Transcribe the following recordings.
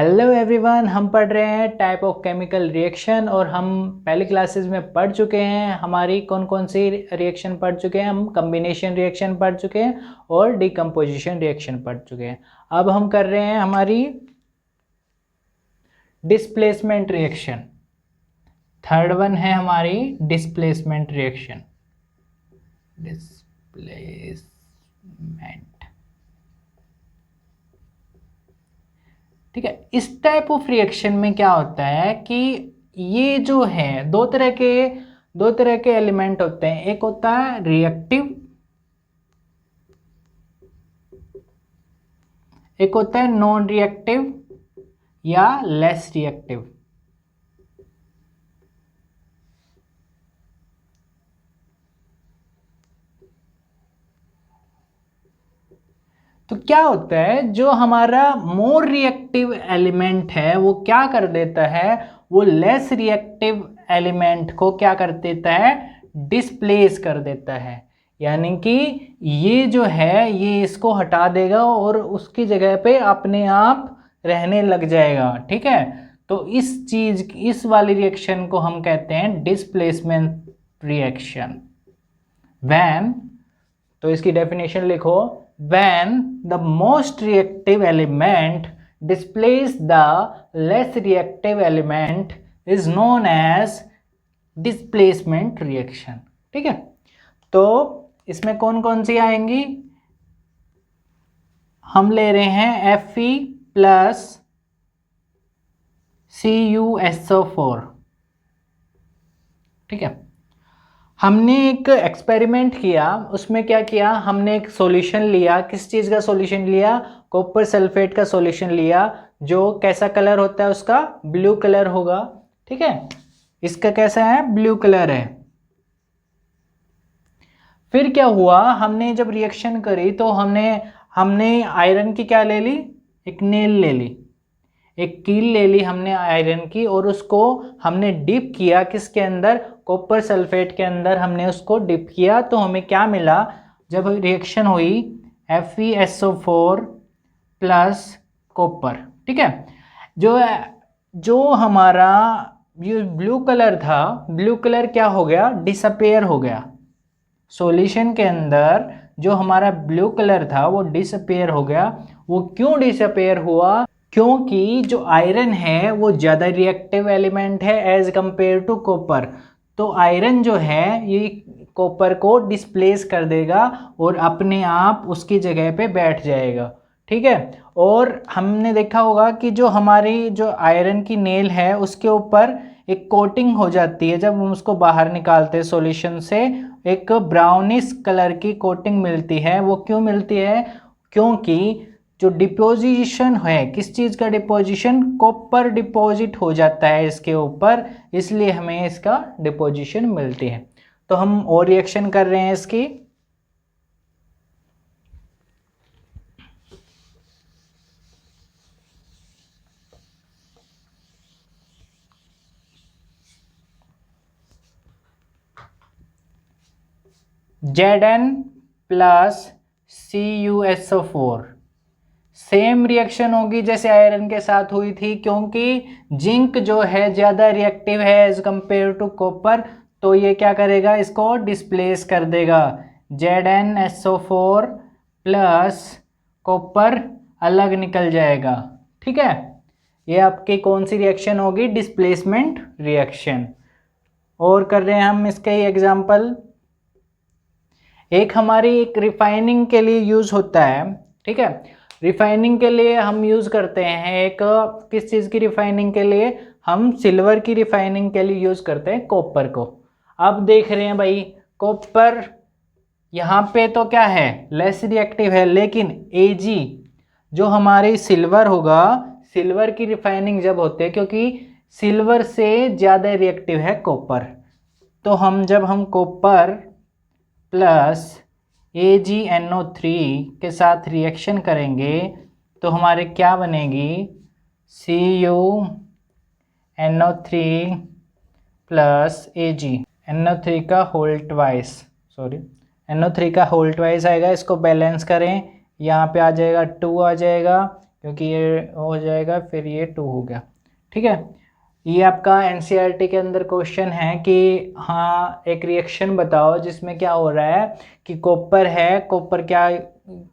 Hello everyone, हम पढ़ रहे हैं टाइप ऑफ केमिकल रिएक्शन और हम पहली क्लासेस में पढ़ चुके हैं। हमारी कौन कौन सी रिएक्शन पढ़ चुके हैं? हम कम्बिनेशन रिएक्शन पढ़ चुके हैं और डिकम्पोजिशन रिएक्शन पढ़ चुके हैं। अब हम कर रहे हैं हमारी डिस्प्लेसमेंट रिएक्शन। थर्ड वन है हमारी डिस्प्लेसमेंट रिएक्शन। डिस्प्लेसमेंट, ठीक है। इस टाइप ऑफ रिएक्शन में क्या होता है कि ये जो है दो तरह के एलिमेंट होते हैं। एक होता है रिएक्टिव, एक होता है नॉन रिएक्टिव या लेस रिएक्टिव। तो क्या होता है, जो हमारा मोर रिएक्टिव एलिमेंट है वो क्या कर देता है, वो लेस रिएक्टिव एलिमेंट को क्या कर देता है, डिस्प्लेस कर देता है। यानी कि ये जो है ये इसको हटा देगा और उसकी जगह पे अपने आप रहने लग जाएगा। ठीक है, तो इस वाली रिएक्शन को हम कहते हैं डिस्प्लेसमेंट रिएक्शन। व्हेन, तो इसकी डेफिनेशन लिखो, when the most reactive element displaces the less reactive element is known as displacement reaction। ठीक है, तो इसमें कौन कौन सी आएंगी? हम ले रहे हैं Fe प्लस CuSO4। ठीक है, हमने एक एक्सपेरिमेंट किया, उसमें क्या किया, हमने एक सॉल्यूशन लिया। किस चीज़ का सॉल्यूशन लिया? कॉपर सल्फेट का सॉल्यूशन लिया। जो कैसा कलर होता है उसका? ब्लू कलर होगा। ठीक है, इसका कैसा है? ब्लू कलर है। फिर क्या हुआ, हमने जब रिएक्शन करी तो हमने आयरन की क्या ले ली? एक नेल ले ली, एक कील ले ली हमने आयरन की, और उसको हमने डिप किया किसके अंदर? कॉपर सल्फेट के अंदर हमने उसको डिप किया। तो हमें क्या मिला जब रिएक्शन हुई? FeSO4 plus copper. ठीक है, जो हमारा ये ब्लू कलर था, ब्लू कलर क्या हो गया? डिसअपेयर हो गया। सॉल्यूशन के अंदर जो हमारा ब्लू कलर था वो डिसअपेयर हो गया। वो क्यों डिसअपेयर हुआ? क्योंकि जो आयरन है वो ज़्यादा रिएक्टिव एलिमेंट है एज कंपेयर टू कॉपर। तो आयरन जो है ये कॉपर को डिस्प्लेस कर देगा और अपने आप उसकी जगह पे बैठ जाएगा। ठीक है, और हमने देखा होगा कि जो हमारी जो आयरन की नेल है उसके ऊपर एक कोटिंग हो जाती है। जब हम उसको बाहर निकालते हैं सॉल्यूशन से, एक ब्राउनिश कलर की कोटिंग मिलती है। वो क्यों मिलती है? क्योंकि जो डिपोजिशन है, किस चीज़ का डिपोजिशन? कॉपर डिपॉजिट हो जाता है इसके ऊपर, इसलिए हमें इसका डिपोजिशन मिलती है। तो हम और रिएक्शन कर रहे हैं इसकी। Zn plus CuSO4 same reaction होगी जैसे आयरन के साथ हुई थी, क्योंकि जिंक जो है ज़्यादा रिएक्टिव है एज कंपेयर टू कॉपर। तो ये क्या करेगा? इसको डिस्प्लेस कर देगा। ZnSO4 प्लस कॉपर अलग निकल जाएगा। ठीक है, ये आपकी कौन सी रिएक्शन होगी? Displacement reaction. और कर रहे हैं हम इसके ही एग्जाम्पल। एक हमारी एक रिफाइनिंग के लिए यूज़ होता है। ठीक है, रिफाइनिंग के लिए हम यूज़ करते हैं एक, किस चीज़ की रिफाइनिंग के लिए? हम सिल्वर की रिफाइनिंग के लिए यूज़ करते हैं कॉपर को। अब देख रहे हैं भाई, कॉपर यहाँ पे तो क्या है? लेस रिएक्टिव है, लेकिन Ag जो हमारी सिल्वर होगा, सिल्वर की रिफाइनिंग जब होती है, क्योंकि सिल्वर से ज़्यादा रिएक्टिव है कॉपर। तो जब हम कॉपर प्लस AgNO3 के साथ रिएक्शन करेंगे तो हमारे क्या बनेगी? CuNO3 प्लस Ag, NO3 का होल ट्वाइस, NO3 का होल ट्वाइस आएगा। इसको बैलेंस करें, यहाँ पे आ जाएगा 2 आ जाएगा, क्योंकि ये हो जाएगा, फिर ये 2 हो गया। ठीक है, ये आपका एनसीईआरटी के अंदर क्वेश्चन है कि हाँ एक रिएक्शन बताओ जिसमें क्या हो रहा है कि कॉपर है, कॉपर क्या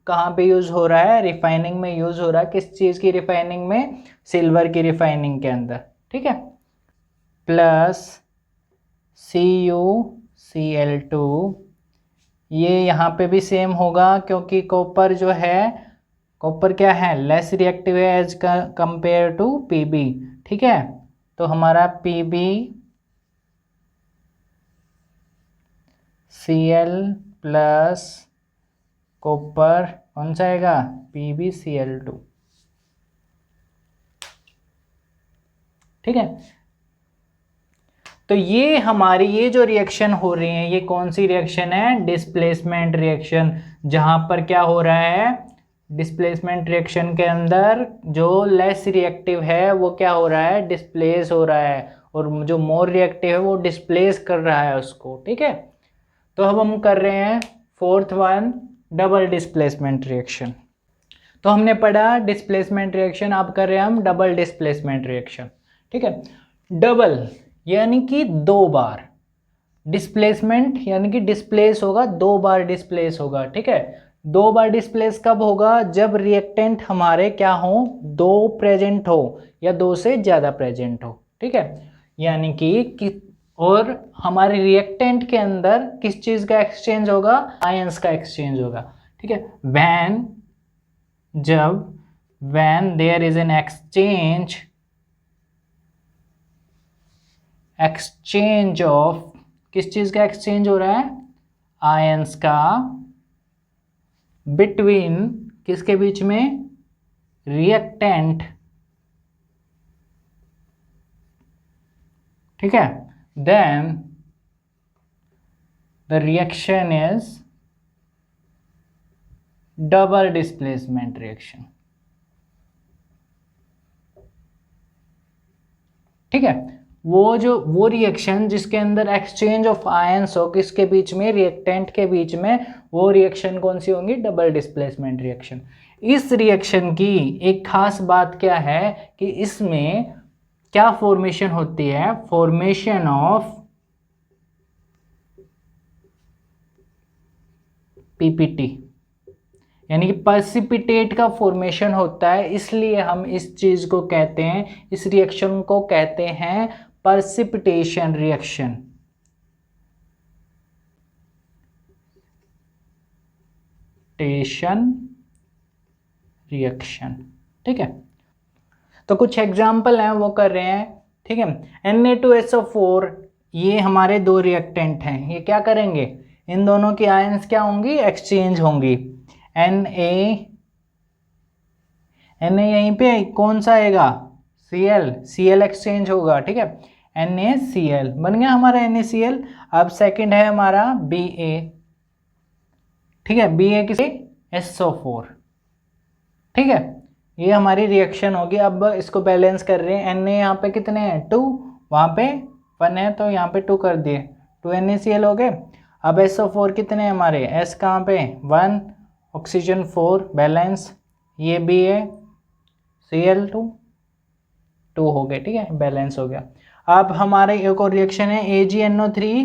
कहाँ पे यूज़ हो रहा है, रिफाइनिंग में यूज़ हो रहा है। किस चीज़ की रिफाइनिंग में? सिल्वर की रिफाइनिंग के अंदर। ठीक है, प्लस CuCl2, ये यहाँ पे भी सेम होगा क्योंकि कॉपर जो है, कॉपर क्या है, लेस रिएक्टिव है एज कंपेयर टू Pb। ठीक है, तो हमारा PbCl प्लस कॉपर कौन सा आएगा? PbCl2। ठीक है, तो ये हमारी ये जो रिएक्शन हो रही है, ये कौन सी रिएक्शन है? Displacement reaction. जहां पर क्या हो रहा है, डिस्प्लेसमेंट रिएक्शन के अंदर जो लेस रिएक्टिव है वो क्या हो रहा है? डिस्प्लेस हो रहा है, और जो मोर रिएक्टिव है वो डिस्प्लेस कर रहा है उसको। ठीक है, तो अब हम कर रहे हैं fourth one, double displacement reaction. तो हमने पढ़ा डिस्प्लेसमेंट रिएक्शन, अब कर रहे हैं हम डबल डिस्प्लेसमेंट रिएक्शन। ठीक है, डबल यानी कि 2 बार, डिस्प्लेसमेंट यानी कि डिस्प्लेस होगा, 2 बार डिस्प्लेस होगा। ठीक है, 2 बार डिस्प्लेस कब होगा? जब रिएक्टेंट हमारे क्या हो? 2 प्रेजेंट हो या 2 से ज़्यादा प्रेजेंट हो। ठीक है, यानी कि और हमारे रिएक्टेंट के अंदर किस चीज़ का एक्सचेंज होगा? आयंस का एक्सचेंज होगा। ठीक है, when there is an exchange of, किस चीज का एक्सचेंज हो रहा है? आयंस का, बिटवीन किसके बीच में? रिएक्टेंट। ठीक है, then the reaction is double displacement reaction. ठीक है, वो रिएक्शन जिसके अंदर एक्सचेंज ऑफ आयंस हो, किसके बीच में? रिएक्टेंट के बीच में, वो रिएक्शन कौन सी होंगी? Double displacement reaction. इस रिएक्शन की एक खास बात क्या है कि इसमें क्या फॉर्मेशन होती है? फॉर्मेशन ऑफ PPT, यानी कि प्रेसिपिटेट का फॉर्मेशन होता है। इसलिए हम इस चीज को कहते हैं, इस रिएक्शन को कहते हैं प्रेसिपिटेशन रिएक्शन। रिएक्शन। ठीक है, तो कुछ एग्जाम्पल हैं वो कर रहे हैं। ठीक है, Na2SO4, ये हमारे 2 रिएक्टेंट हैं, ये क्या करेंगे? इन दोनों की आयंस क्या होंगी? एक्सचेंज होंगी। Na यहीं पे कौन सा आएगा? Cl एक्सचेंज होगा। ठीक है, NaCl बन गया हमारा NaCl। अब सेकंड है हमारा Ba। ठीक है, Ba किसे? SO4। ठीक है, ये हमारी रिएक्शन होगी। अब इसको बैलेंस कर रहे हैं। Na यहाँ पे कितने हैं? 2, वहाँ पे 1 है तो यहाँ पे 2 कर दिए, 2 NaCl हो गए। अब SO4 कितने हैं हमारे? S कहाँ पे? 1, ऑक्सीजन 4, बैलेंस। ये भी है Cl2, 2 हो गए। ठीक है, बैलेंस हो गया। अब हमारे एक और रिएक्शन है AgNO3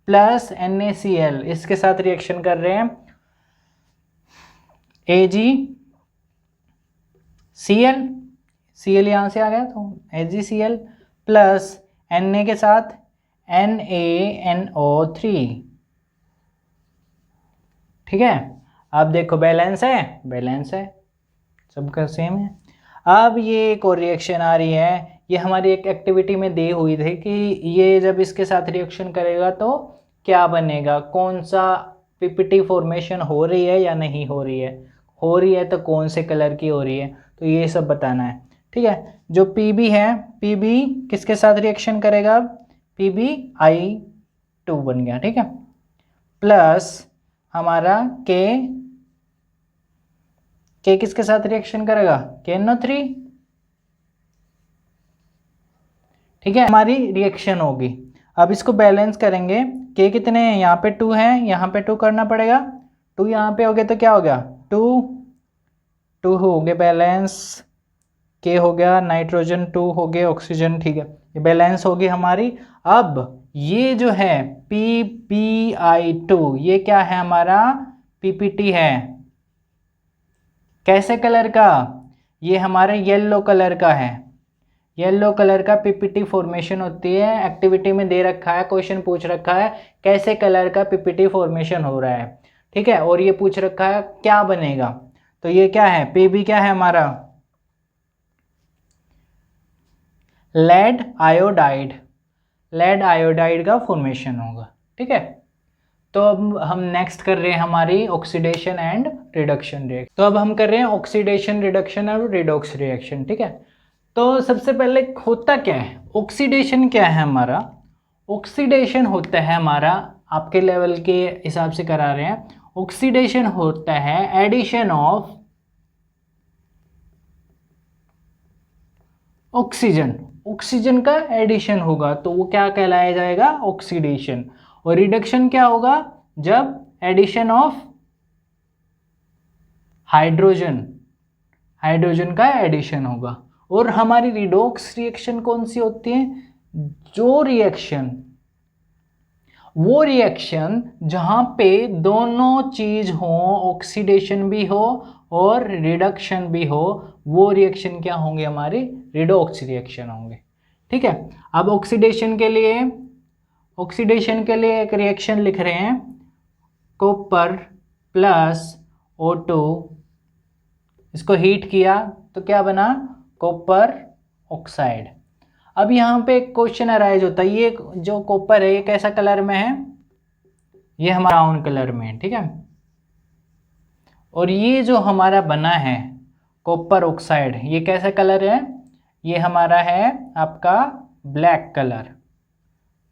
प्लस NaCl, इसके साथ रिएक्शन कर रहे हैं। AgCl यहाँ से आ गया तो AgCl प्लस Na के साथ NaNO3। ठीक है, अब देखो बैलेंस है, बैलेंस है, सबका सेम है। अब ये एक और रिएक्शन आ रही है, ये हमारी एक एक्टिविटी में दी हुई थी कि ये जब इसके साथ रिएक्शन करेगा तो क्या बनेगा, कौन सा PPT फॉर्मेशन हो रही है या नहीं हो रही है, हो रही है तो कौन से कलर की हो रही है, तो ये सब बताना है। ठीक है, जो PB है, PB किसके साथ रिएक्शन करेगा? PbI2 बन गया। ठीक है, प्लस हमारा K किसके साथ रिएक्शन करेगा? KNO3। ठीक है, हमारी रिएक्शन होगी। अब इसको बैलेंस करेंगे। K कितने हैं? यहाँ पे 2 हैं, यहाँ पे 2 करना पड़ेगा। 2 यहाँ पे हो गया तो क्या हो गया? 2 हो गए बैलेंस। K हो गया, नाइट्रोजन 2 हो गया, ऑक्सीजन, ठीक है, ये बैलेंस होगी हमारी। अब ये जो है PPI2 ये क्या है हमारा, PPT है, कैसे कलर का, ये हमारे येलो कलर का है, येलो कलर का PPT फॉर्मेशन होती है। एक्टिविटी में दे रखा है, क्वेश्चन पूछ रखा है कैसे कलर का PPT फॉर्मेशन हो रहा है, ठीक है, और ये पूछ रखा है क्या बनेगा, तो ये क्या है, PB क्या है हमारा, लेड आयोडाइड, लेड आयोडाइड का फॉर्मेशन होगा, ठीक है। तो अब हम नेक्स्ट कर रहे हैं हमारी ऑक्सीडेशन एंड रिडक्शन रिएक्शन। तो अब हम कर रहे हैं ऑक्सीडेशन, रिडक्शन और रिडॉक्स रिएक्शन, ठीक है। तो सबसे पहले होता क्या है, ऑक्सीडेशन क्या है हमारा, ऑक्सीडेशन होता है हमारा, आपके लेवल के हिसाब से करा रहे हैं, ऑक्सीडेशन होता है एडिशन ऑफ ऑक्सीजन, ऑक्सीजन का एडिशन होगा तो वो क्या कहलाया जाएगा, ऑक्सीडेशन। और रिडक्शन क्या होगा, जब एडिशन ऑफ हाइड्रोजन, हाइड्रोजन का एडिशन होगा। और हमारी रिडॉक्स रिएक्शन कौन सी होती है, जो रिएक्शन, वो रिएक्शन जहां पे दोनों चीज हो, ऑक्सीडेशन भी हो और रिडक्शन भी हो, वो रिएक्शन क्या होंगे हमारी, रिडॉक्स रिएक्शन होंगे, ठीक है। अब ऑक्सीडेशन के लिए, ऑक्सीडेशन के लिए एक रिएक्शन लिख रहे हैं, कॉपर प्लस O2, इसको हीट किया तो क्या बना, कॉपर ऑक्साइड। अब यहाँ पे एक क्वेश्चन अराइज होता है, ये जो कॉपर है ये कैसा कलर में है, ये हमारा ब्राउन कलर में है, ठीक है। और ये जो हमारा बना है कॉपर ऑक्साइड, ये कैसा कलर है, ये हमारा है आपका ब्लैक कलर,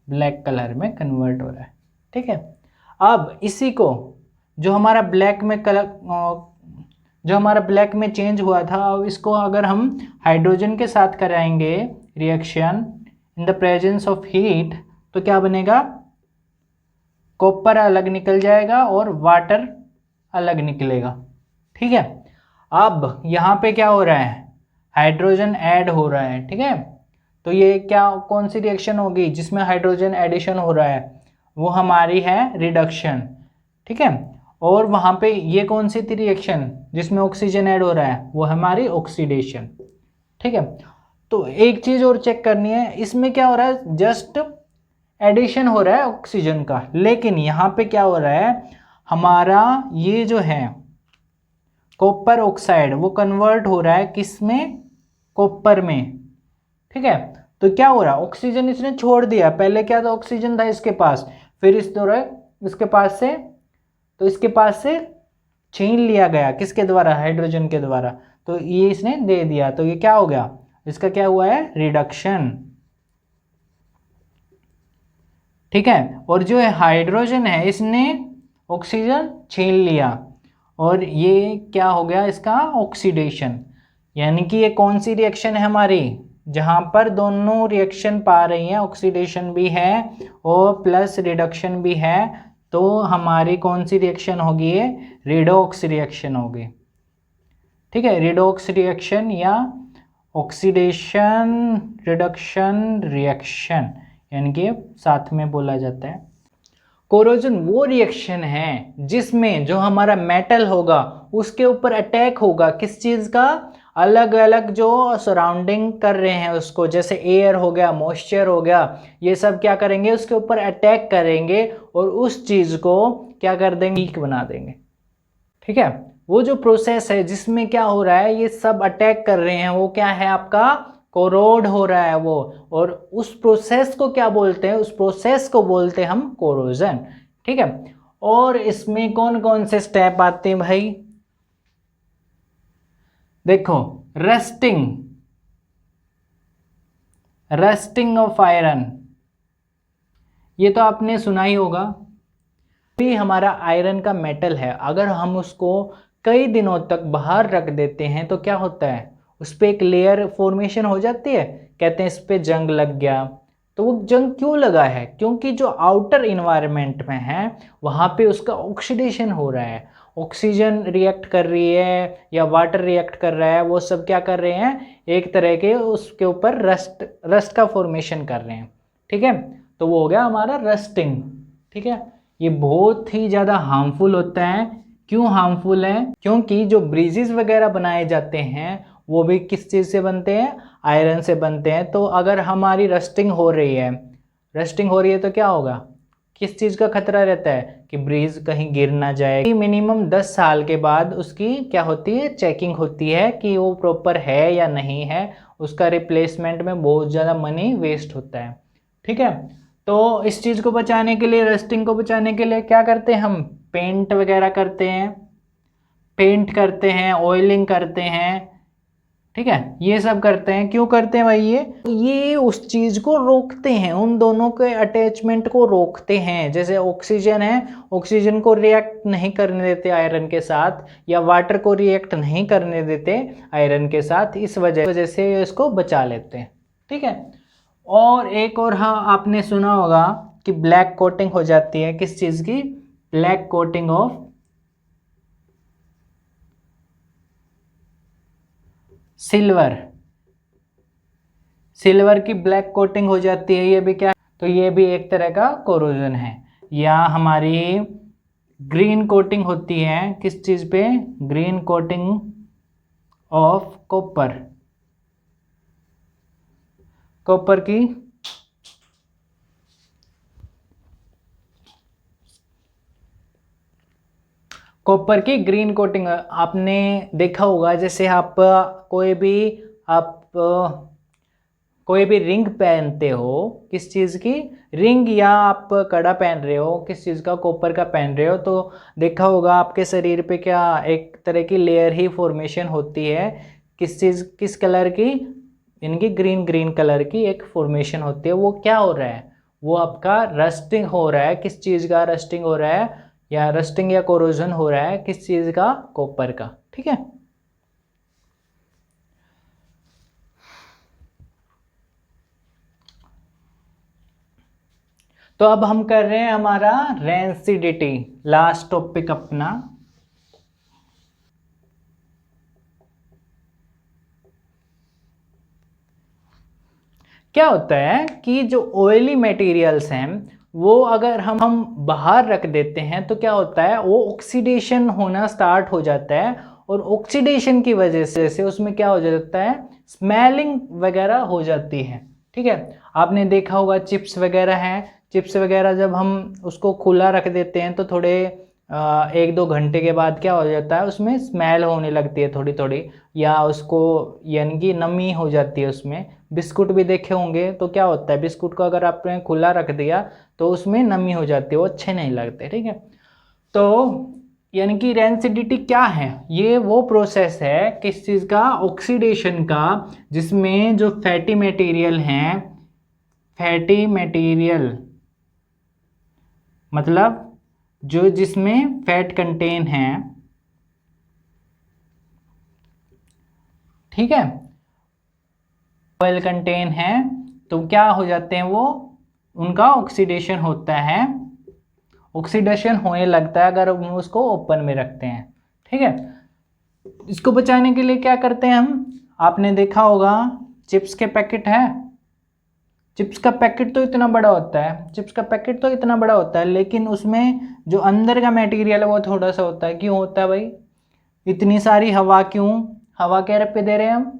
ब्लैक कलर में कन्वर्ट हो रहा है, ठीक है। अब इसी को जो हमारा ब्लैक में कलर, जो हमारा ब्लैक में चेंज हुआ था, अब इसको अगर हम हाइड्रोजन के साथ कराएंगे reaction in the presence of heat, तो क्या बनेगा, कॉपर अलग निकल जाएगा और वाटर अलग निकलेगा, ठीक है। अब यहाँ पे क्या हो रहा है, हाइड्रोजन ऐड हो रहा है, ठीक है। तो ये क्या, कौन सी रिएक्शन होगी जिसमें हाइड्रोजन एडिशन हो रहा है, वो हमारी है रिडक्शन, ठीक है। और वहाँ पे ये कौन सी थी रिएक्शन जिसमें ऑक्सीजन ऐड हो रहा है, वो हमारी ऑक्सीडेशन, ठीक है। तो एक चीज़ और चेक करनी है, इसमें क्या हो रहा है, जस्ट एडिशन हो रहा है ऑक्सीजन का, लेकिन यहाँ पे क्या हो रहा है, हमारा ये जो है कॉपर ऑक्साइड वो कन्वर्ट हो रहा है किस में, कॉपर में, ठीक है। तो क्या हो रहा है, ऑक्सीजन इसने छोड़ दिया, पहले क्या था, ऑक्सीजन था इसके पास, फिर इस दौरान इसके पास से, तो इसके पास से छीन लिया गया, किसके द्वारा, हाइड्रोजन के द्वारा, तो ये इसने दे दिया, तो ये क्या हो गया, इसका क्या हुआ है, रिडक्शन, ठीक है। और जो है हाइड्रोजन है इसने ऑक्सीजन छीन लिया, और ये क्या हो गया, इसका ऑक्सीडेशन। यानी कि ये कौन सी रिएक्शन है हमारी, जहाँ पर दोनों रिएक्शन पा रही हैं, ऑक्सीडेशन भी है और प्लस रिडक्शन भी है, तो हमारी कौन सी रिएक्शन होगी, ये रिडॉक्स रिएक्शन होगी, ठीक है। रिडॉक्स रिएक्शन या ऑक्सीडेशन रिडक्शन रिएक्शन, यानी कि साथ में बोला जाता है। कोरोजन वो रिएक्शन है जिसमें जो हमारा मेटल होगा उसके ऊपर अटैक होगा, किस चीज़ का, अलग अलग जो सराउंडिंग कर रहे हैं उसको, जैसे एयर हो गया, मॉइस्चर हो गया, ये सब क्या करेंगे, उसके ऊपर अटैक करेंगे और उस चीज़ को क्या कर देंगे, वीक बना देंगे, ठीक है। वो जो प्रोसेस है जिसमें क्या हो रहा है, ये सब अटैक कर रहे हैं, वो क्या है आपका, कोरोड हो रहा है वो, और उस प्रोसेस को क्या बोलते हैं, उस प्रोसेस को बोलते हैं हम कोरोजन, ठीक है। और इसमें कौन कौन से स्टेप आते हैं भाई, देखो, रस्टिंग, रस्टिंग ऑफ आयरन, ये तो आपने सुना ही होगा। भी हमारा आयरन का मेटल है, अगर हम उसको कई दिनों तक बाहर रख देते हैं तो क्या होता है, उस पर एक लेयर फॉर्मेशन हो जाती है, कहते हैं इस पर जंग लग गया, तो वो जंग क्यों लगा है? क्योंकि जो आउटर इन्वायरमेंट में है वहाँ पे उसका ऑक्सीडेशन हो रहा है, ऑक्सीजन रिएक्ट कर रही है या वाटर रिएक्ट कर रहा है, वो सब क्या कर रहे हैं, एक तरह के उसके ऊपर रस्ट का फॉर्मेशन कर रहे हैं। ठीक है, तो वो हो गया हमारा रस्टिंग। ठीक है, ये बहुत ही ज़्यादा हार्मफुल होता है। क्यों हार्मफुल है? क्योंकि जो ब्रिजेस वगैरह बनाए जाते हैं वो भी किस चीज़ से बनते हैं? आयरन से बनते हैं। तो अगर हमारी रस्टिंग हो रही है तो क्या होगा? किस चीज़ का खतरा रहता है कि ब्रिज कहीं गिर ना जाए। मिनिमम 10 साल के बाद उसकी क्या होती है? चेकिंग होती है कि वो प्रॉपर है या नहीं है। उसका रिप्लेसमेंट में बहुत ज़्यादा मनी वेस्ट होता है। ठीक है, तो इस चीज़ को बचाने के लिए, रस्टिंग को बचाने के लिए क्या करते हैं हम? पेंट वगैरह करते हैं, ऑयलिंग करते हैं। ठीक है, ये सब करते हैं। क्यों करते हैं भाई? ये उस चीज़ को रोकते हैं, उन दोनों के अटैचमेंट को रोकते हैं। जैसे ऑक्सीजन है, ऑक्सीजन को रिएक्ट नहीं करने देते आयरन के साथ, या वाटर को रिएक्ट नहीं करने देते आयरन के साथ, इस वजह से इसको बचा लेते हैं। ठीक है, और एक और, हाँ आपने सुना होगा कि ब्लैक कोटिंग हो जाती है। किस चीज़ की? ब्लैक कोटिंग ऑफ सिल्वर की ब्लैक कोटिंग हो जाती है। ये भी क्या? तो ये भी एक तरह का कोरोजन है। या हमारी ग्रीन कोटिंग होती है किस चीज़ पे? ग्रीन कोटिंग ऑफ कॉपर की ग्रीन कोटिंग आपने देखा होगा। जैसे आप कोई भी रिंग पहनते हो, किस चीज़ की रिंग, या आप कड़ा पहन रहे हो, किस चीज़ का? कॉपर का पहन रहे हो, तो देखा होगा आपके शरीर पे क्या एक तरह की लेयर ही फॉर्मेशन होती है। किस कलर की? इनकी ग्रीन कलर की एक फॉर्मेशन होती है। वो क्या हो रहा है? वो आपका रस्टिंग हो रहा है। किस चीज़ का रस्टिंग हो रहा है? या रस्टिंग या कोरोजन हो रहा है किस चीज़ का? कॉपर का। ठीक है, तो अब हम कर रहे हैं हमारा रेंसिडिटी, लास्ट टॉपिक अपना। क्या होता है कि जो ऑयली मटेरियल्स हैं वो अगर हम बाहर रख देते हैं तो क्या होता है? वो ऑक्सीडेशन होना स्टार्ट हो जाता है, और ऑक्सीडेशन की वजह से उसमें क्या हो जाता है? स्मेलिंग वगैरह हो जाती है। ठीक है, आपने देखा होगा चिप्स वगैरह हैं, चिप्स वगैरह जब हम उसको खुला रख देते हैं तो थोड़े 1-2 घंटे के बाद क्या हो जाता है? उसमें स्मेल होने लगती है थोड़ी थोड़ी, या उसको यानी कि नमी हो जाती है उसमें। बिस्कुट भी देखे होंगे तो क्या होता है? बिस्कुट को अगर आपने खुला रख दिया तो उसमें नमी हो जाती है, वो अच्छे नहीं लगते। ठीक है, तो यानी कि रेंसिडिटी क्या है? ये वो प्रोसेस है किस चीज़ का? ऑक्सीडेशन का, जिसमें जो फैटी मटेरियल मतलब जो जिसमें फैट कंटेन है। ठीक है, ऑयल कंटेन है, तो क्या हो जाते हैं? वो उनका ऑक्सीडेशन होता है, ऑक्सीडेशन होने लगता है अगर हम उसको ओपन में रखते हैं। ठीक है, इसको बचाने के लिए क्या करते हैं हम? आपने देखा होगा चिप्स के पैकेट है, चिप्स का पैकेट तो इतना बड़ा होता है, लेकिन उसमें जो अंदर का मटेरियल है वो थोड़ा सा होता है। क्यों होता है भाई? इतनी सारी हवा क्यों? हवा क्या पे दे रहे हैं हम?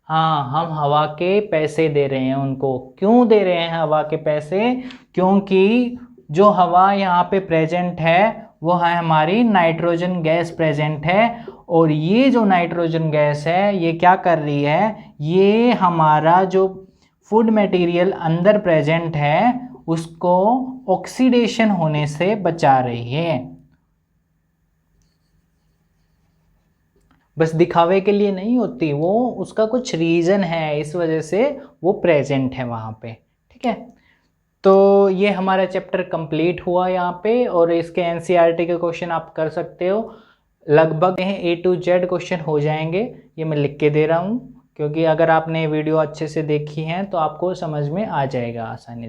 हाँ, हम हवा के पैसे दे रहे हैं उनको। क्यों दे रहे हैं हवा के पैसे? क्योंकि जो हवा यहाँ पे प्रेजेंट है वो है हमारी नाइट्रोजन गैस प्रेजेंट है, और ये जो नाइट्रोजन गैस है ये क्या कर रही है? ये हमारा जो फूड मटेरियल अंदर प्रेजेंट है उसको ऑक्सीडेशन होने से बचा रही है। बस दिखावे के लिए नहीं होती वो, उसका कुछ रीज़न है, इस वजह से वो प्रेजेंट है वहाँ पे। ठीक है, तो ये हमारा चैप्टर कंप्लीट हुआ यहाँ पे, और इसके एनसीईआरटी के क्वेश्चन आप कर सकते हो। लगभग A to Z क्वेश्चन हो जाएंगे, ये मैं लिख के दे रहा हूँ क्योंकि अगर आपने वीडियो अच्छे से देखी है तो आपको समझ में आ जाएगा आसानी से।